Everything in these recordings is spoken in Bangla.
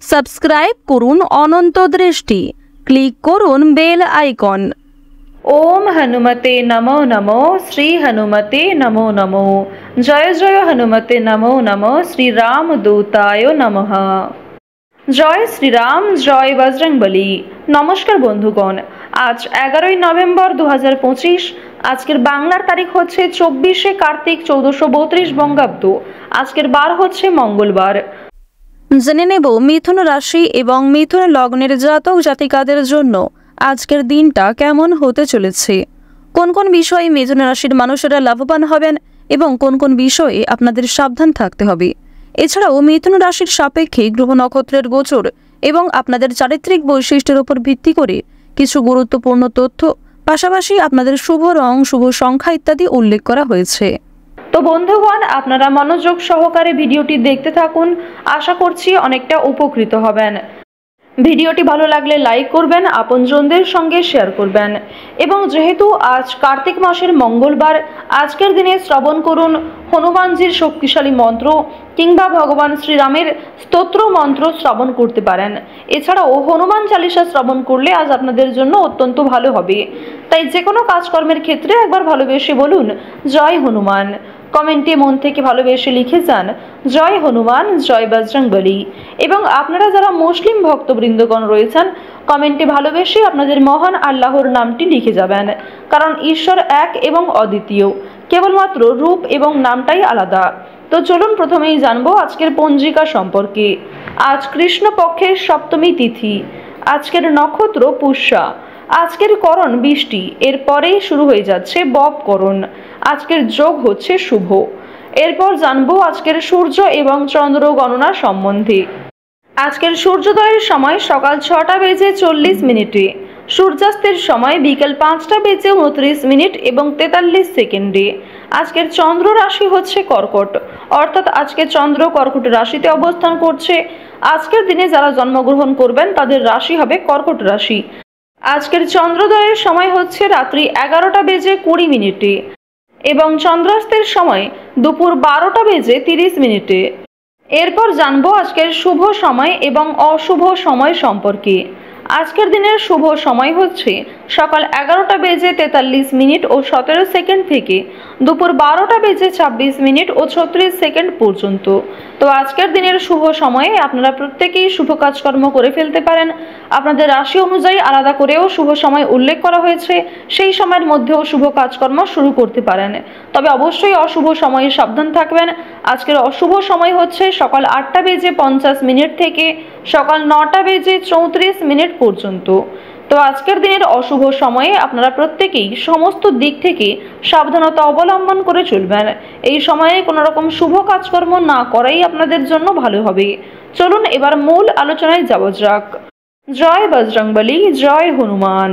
সাবস্ক্রাইব করুন অনন্ত দৃষ্টি, ক্লিক করুন বেল আইকন। ওম হনুমতে নমো নমো, শ্রী হনুমতে নমো নমো। জয় জয় হনুমতে নমো নমো, শ্রীরাম দূতায় নমঃ। জয় শ্রীরাম, জয় বজরংবলী। নমস্কার বন্ধুগণ, আজ 11ই নভেম্বর 2025। আজকের বাংলার তারিখ হচ্ছে 24শে কার্তিক 1432 বঙ্গাব্দ। আজকের বার হচ্ছে মঙ্গলবার। জেনে নেব মিথুন রাশি এবং মিথুন লগ্নের জাতক জাতিকাদের জন্য আজকের দিনটা কেমন হতে চলেছে, কোন কোন বিষয়ে মিথুন রাশির মানুষেরা লাভবান হবেন এবং কোন কোন বিষয়ে আপনাদের সাবধান থাকতে হবে। এছাড়াও মিথুন রাশির সাপেক্ষে গ্রহ নক্ষত্রের গোচর এবং আপনাদের চারিত্রিক বৈশিষ্ট্যের উপর ভিত্তি করে কিছু গুরুত্বপূর্ণ তথ্য, পাশাপাশি আপনাদের শুভ রং, শুভ সংখ্যা ইত্যাদি উল্লেখ করা হয়েছে। তো বন্ধুগণ, আপনারা মনোযোগ সহকারে ভিডিওটি দেখতে থাকুন। আশা করছি অনেকটা উপকৃত হবেন। ভিডিওটি ভালো লাগলে লাইক করবেন, আপনজনদের সঙ্গে শেয়ার করবেন। এবং যেহেতু আজ কার্তিক মাসের মঙ্গলবার, আজকের দিনে শ্রবণ করুন হনুমানজির শক্তিশালী মন্ত্র কিংবা ভগবান শ্রীরামের স্তোত্র মন্ত্র শ্রবণ করতে পারেন। এছাড়াও হনুমান চালিসা শ্রবণ করলে আজ আপনাদের জন্য অত্যন্ত ভালো হবে। তাই যে কোনো কাজকর্মের ক্ষেত্রে একবার ভালোবেসে বলুন জয় হনুমান। কমেন্টে মন থেকে ভালোবেসে লিখে যান জয় হনুমান, জয় বজরংবলী। এবং আপনারা যারা মুসলিম ভক্তবৃন্দগণ রয়েছেন, কমেন্টে ভালোবেসে আপনাদের মহান আল্লাহর নামটি লিখে যাবেন। কারণ ঈশ্বর এক এবং অদ্বিতীয়, কেবলমাত্র রূপ এবং নামটাই আলাদা। তো চলুন প্রথমেই জানবো আজকের পঞ্জিকা সম্পর্কে। আজ কৃষ্ণপক্ষের সপ্তমী তিথি, আজকের নক্ষত্র পুষ্যা, আজকের করণ বৃষ্টি, এরপরেই শুরু হয়ে যাচ্ছে বব করণ। আজকের যোগ হচ্ছে শুভ। এরপর জানবো আজকের সূর্য এবং চন্দ্র গণনা সম্বন্ধে। আজকের সূর্যোদয়ের সময় সকাল 6টা বেজে 40 মিনিটে, সূর্যাস্তের সময় বিকেল 5টা বেজে 29 মিনিট এবং 43 সেকেন্ডে। আজকের চন্দ্র রাশি হচ্ছে কর্কট, অর্থাৎ আজকে চন্দ্র কর্কট রাশিতে অবস্থান করছে। আজকের দিনে যারা জন্মগ্রহণ করবেন তাদের রাশি হবে কর্কট রাশি। আজকের চন্দ্রোদয়ের সময় হচ্ছে রাত্রি 11টা বেজে 20 মিনিটে এবং চন্দ্রাস্তের সময় দুপুর 12টা বেজে 30 মিনিটে। এরপর জানবো আজকের শুভ সময় এবং অশুভ সময় সম্পর্কে। আজকের দিনের শুভ সময় হচ্ছে সকাল 11টা বেজে 43 মিনিট ও 17 সেকেন্ড থেকে দুপুর 12টা বেজে 26 মিনিট ও 36 সেকেন্ড পর্যন্ত। তো আজকের দিনের শুভ সময়ে আপনারা প্রত্যেকেই শুভ কাজকর্ম করে ফেলতে পারেন। আপনাদের রাশি অনুযায়ী আলাদা করেও শুভ সময় উল্লেখ করা হয়েছে, সেই সময়ের মধ্যেও শুভ কাজকর্ম শুরু করতে পারেন। তবে অবশ্যই অশুভ সময়ে সাবধান থাকবেন। আজকের অশুভ সময় হচ্ছে সকাল 8টা বেজে 50 মিনিট থেকে সকাল 9টা বেজে 34 মিনিট পর্যন্ত। তো আজকের দিনের অশুভ সময়ে আপনারা প্রত্যেকেই সমস্ত দিক থেকে সাবধানতা অবলম্বন করে চলবেন। এই সময়ে কোনো রকম শুভ কাজকর্ম না করাই আপনাদের জন্য ভালো হবে। চলুন এবার মূল আলোচনায় যাওয়া যাক। জয় বজরংবলী, জয় হনুমান।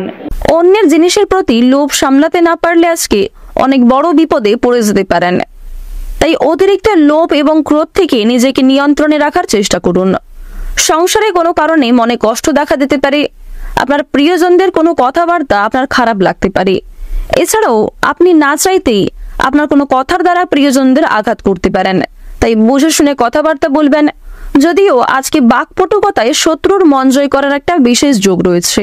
অন্যের জিনিসের প্রতি লোভ সামলাতে না পারলে আজকে অনেক বড় বিপদে পড়ে যেতে পারেন। তাই অতিরিক্ত লোভ এবং ক্রোধ থেকে নিজেকে নিয়ন্ত্রণে রাখার চেষ্টা করুন। সংসারে কোনো কারণে মনে কষ্ট দেখা দিতে পারে, আপনার প্রিয়জনদের কোনো কথাবার্তা আপনার খারাপ লাগতে পারে। এছাড়াও আপনি না চাইতেই আপনার কোনো কথার দ্বারা প্রিয়জনদের আঘাত করতে পারেন। তাই বুঝে শুনে কথাবার্তা বলবেন। যদিও আজকে বাকপটুকতায় শত্রুর মন জয় করার একটা বিশেষ যোগ রয়েছে,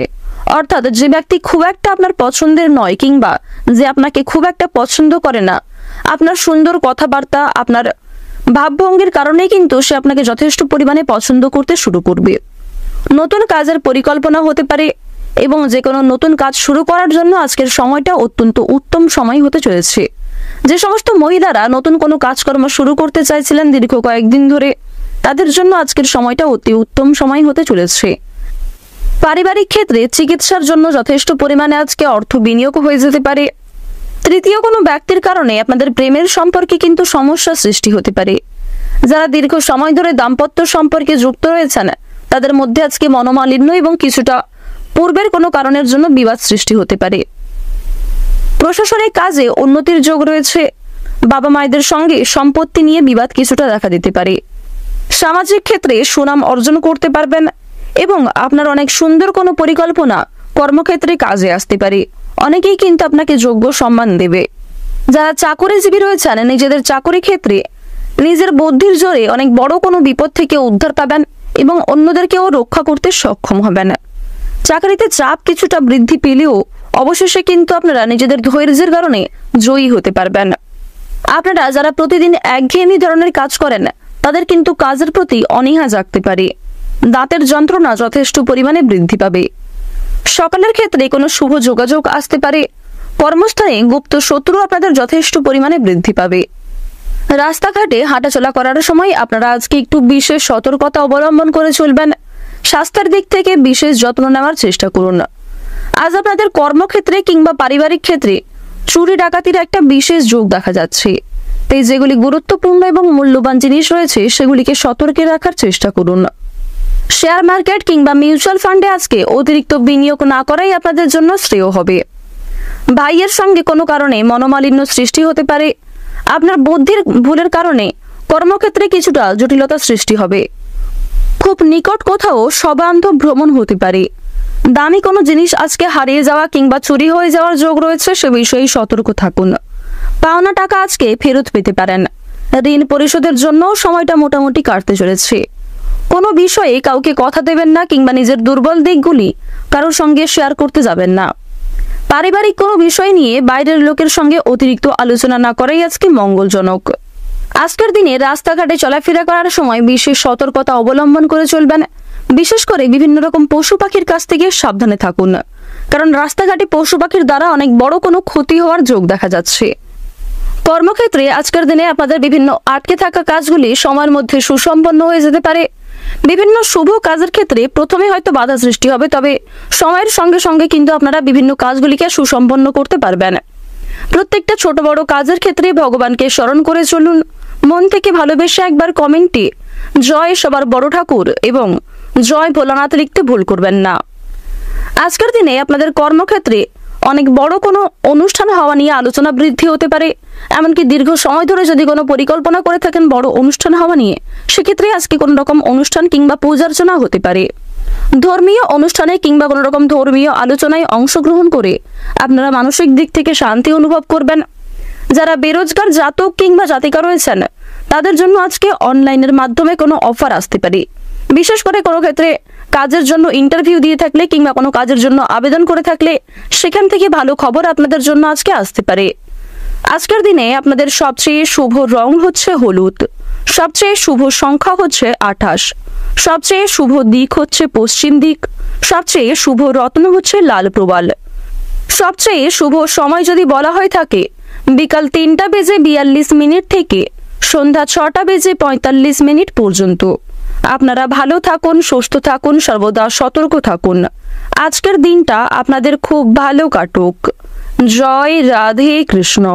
অর্থাৎ যে ব্যক্তি খুব একটা আপনার পছন্দের নয় কিংবা যে আপনাকে খুব একটা পছন্দ করে না, আপনার সুন্দর কথাবার্তা, আপনার ভাবভঙ্গির কারণেই কিন্তু সে আপনাকে যথেষ্ট পরিমাণে পছন্দ করতে শুরু করবে। নতুন কাজের পরিকল্পনা হতে পারে এবং যে কোনো নতুন কাজ শুরু করার জন্য আজকের সময়টা অত্যন্ত উত্তম সময় হতে চলেছে। যে সমস্ত মহিলারা নতুন কোনো কাজকর্ম শুরু করতে চাইছিলেন দীর্ঘ কয়েকদিন ধরে, তাদের জন্য আজকের সময়টা অতি উত্তম সময় হতে চলেছে। পারিবারিক ক্ষেত্রে চিকিৎসার জন্য যথেষ্ট পরিমাণে আজকে অর্থ বিনিয়োগ হয়ে যেতে পারে। তৃতীয় কোনো ব্যক্তির কারণে আপনাদের প্রেমের সম্পর্কে কিন্তু সমস্যা সৃষ্টি হতে পারে। যারা দীর্ঘ সময় ধরে দাম্পত্য সম্পর্কে যুক্ত রয়েছেন তাদের মধ্যে আজকে মনোমালিন্য এবং কিছুটা পূর্বের কোনো কারণের জন্য বিবাদ সৃষ্টি হতে পারে। প্রশাসনিক কাজে উন্নতির যোগ রয়েছে। বাবা মায়েদের সঙ্গে সম্পত্তি নিয়ে বিবাদ কিছুটা দেখা দিতে পারে। সামাজিক ক্ষেত্রে সুনাম অর্জন করতে পারবেন এবং আপনার অনেক সুন্দর কোনো পরিকল্পনা কর্মক্ষেত্রে কাজে আসতে পারে। অনেকেই কিন্তু আপনাকে যোগ্য সম্মান দেবে। যারা চাকরিজীবী রয়েছেন নিজেদের চাকরি ক্ষেত্রে নিজের বুদ্ধির জোরে অনেক বড় কোনো বিপদ থেকে উদ্ধার পাবেন এবং অন্যদেরকেও রক্ষা করতে সক্ষম হবেন। চাকরিতে চাপ কিছুটা বৃদ্ধি পেলেও অবশেষে কিন্তু আপনারা নিজেদের ধৈর্যের কারণে জয়ী হতে পারবেন। আপনারা যারা প্রতিদিন একঘেয়েমি ধরনের কাজ করেন তাদের কিন্তু কাজের প্রতি অনীহা জাগতে পারে। দাঁতের যন্ত্রণা যথেষ্ট পরিমাণে বৃদ্ধি পাবে। সকালের ক্ষেত্রে কোনো শুভ যোগাযোগ আসতে পারে। কর্মস্থানে গুপ্ত শত্রু আপনাদের যথেষ্ট পরিমাণে বৃদ্ধি পাবে। রাস্তাঘাটে হাঁটাচলা করার সময় আপনারা আজকে একটু বিশেষ সতর্কতা অবলম্বন করে চলবেন। স্বাস্থ্যের দিক থেকে বিশেষ যত্ন নেওয়ার চেষ্টা করুন। আজ আপনাদের কর্মক্ষেত্রে কিংবা পারিবারিক ক্ষেত্রে চুরি ডাকাতির একটা বিশেষ যোগ দেখা যাচ্ছে। তাই যেগুলি গুরুত্বপূর্ণ এবং মূল্যবান জিনিস রয়েছে সেগুলিকে সতর্কে রাখার চেষ্টা করুন। শেয়ার মার্কেট কিংবা মিউচুয়াল ফান্ডে আজকে অতিরিক্ত বিনিয়োগ না করাই আপনাদের জন্য শ্রেয় হবে। ভাইয়ের সঙ্গে কোনো কারণে মনোমালিন্য সৃষ্টি হতে পারে। আপনার বুদ্ধির ভুলের কারণে কর্মক্ষেত্রে কিছুটা জটিলতা সৃষ্টি হবে। খুব নিকট কোথাও সবান্ধব ভ্রমণ হতে পারে। দামি কোনো জিনিস আজকে হারিয়ে যাওয়া কিংবা চুরি হয়ে যাওয়ার যোগ রয়েছে, সে বিষয়ে সতর্ক থাকুন। পাওনা টাকা আজকে ফেরত পেতে পারেন। ঋণ পরিশোধের জন্য সময়টা মোটামুটি কাটতে চলেছে। কোনো বিষয়ে কাউকে কথা দেবেন না কিংবা নিজের দুর্বল দিকগুলি কারোর সঙ্গে শেয়ার করতে যাবেন না। পারিবারিক কোনো বিষয় নিয়ে বাইরের লোকের সঙ্গে অতিরিক্ত আলোচনা না করাই আজকে মঙ্গলজনক। আজকের দিনে রাস্তাঘাটে চলাফেরা করার সময় বিশেষ সতর্কতা অবলম্বন করে চলবেন। বিশেষ করে বিভিন্ন রকম পশু পাখির কাছ থেকে সাবধানে থাকুন, কারণ রাস্তাঘাটে পশু পাখির দ্বারা অনেক বড় কোনো ক্ষতি হওয়ার যোগ দেখা যাচ্ছে। কর্মক্ষেত্রে আজকের দিনে আপনাদের বিভিন্ন আটকে থাকা কাজগুলি সময়ের মধ্যে সুসম্পন্ন হয়ে যেতে পারে। বিভিন্ন শুভ কাজের ক্ষেত্রে প্রথমে হয়তো বাধা সৃষ্টি হবে, তবে সময়ের সঙ্গে সঙ্গে কিন্তু আপনারা বিভিন্ন কাজগুলিকে সুসম্পন্ন করতে পারবেন। প্রত্যেকটা ছোট বড় কাজের ক্ষেত্রে ভগবানকে স্মরণ করে চলুন। মন থেকে ভালোবেসে একবার কমেন্টে জয় সবার বড় ঠাকুর এবং জয় ভোলানাথ লিখতে ভুল করবেন না। আজকের দিনে আপনাদের কর্মক্ষেত্রে অনেক বড় কোনো অনুষ্ঠান হওয়া নিয়ে আলোচনা বৃদ্ধি হতে পারে। এমনকি দীর্ঘ সময় ধরে যদি কোনো পরিকল্পনা করে থাকেন বড় অনুষ্ঠান হওয়া নিয়ে, সেক্ষেত্রে আজকে কোনো রকম অনুষ্ঠান কিংবা পূজার্চনা হতে পারে। ধর্মীয় অনুষ্ঠানে কিংবা কোনো রকম ধর্মীয় আলোচনায় অংশগ্রহণ করে আপনারা মানসিক দিক থেকে শান্তি অনুভব করবেন। যারা বেরোজগার জাতক কিংবা জাতিকা রয়েছেন তাদের জন্য আজকে অনলাইনের মাধ্যমে কোনো অফার আসতে পারে। বিশেষ করে কোনো ক্ষেত্রে কাজের জন্য ইন্টারভিউ দিয়ে থাকলে কিংবা কোনো কাজের জন্য আবেদন করে থাকলে সেখান থেকে ভালো খবর আপনাদের জন্য আজকে আসতে পারে। আজকের দিনে আপনাদের সবচেয়ে শুভ রং হচ্ছে হলুদ, সবচেয়ে শুভ সংখ্যা হচ্ছে 28, সবচেয়ে শুভ দিক হচ্ছে পশ্চিম দিক, সবচেয়ে শুভ রত্ন হচ্ছে লাল প্রবাল। সবচেয়ে শুভ সময় যদি বলা হয়ে থাকে বিকাল 3:42 থেকে সন্ধ্যা 6:45 পর্যন্ত। আপনারা ভালো থাকুন, সুস্থ থাকুন, সর্বদা সতর্ক থাকুন। আজকের দিনটা আপনাদের খুব ভালো কাটুক। জয় রাধে কৃষ্ণ।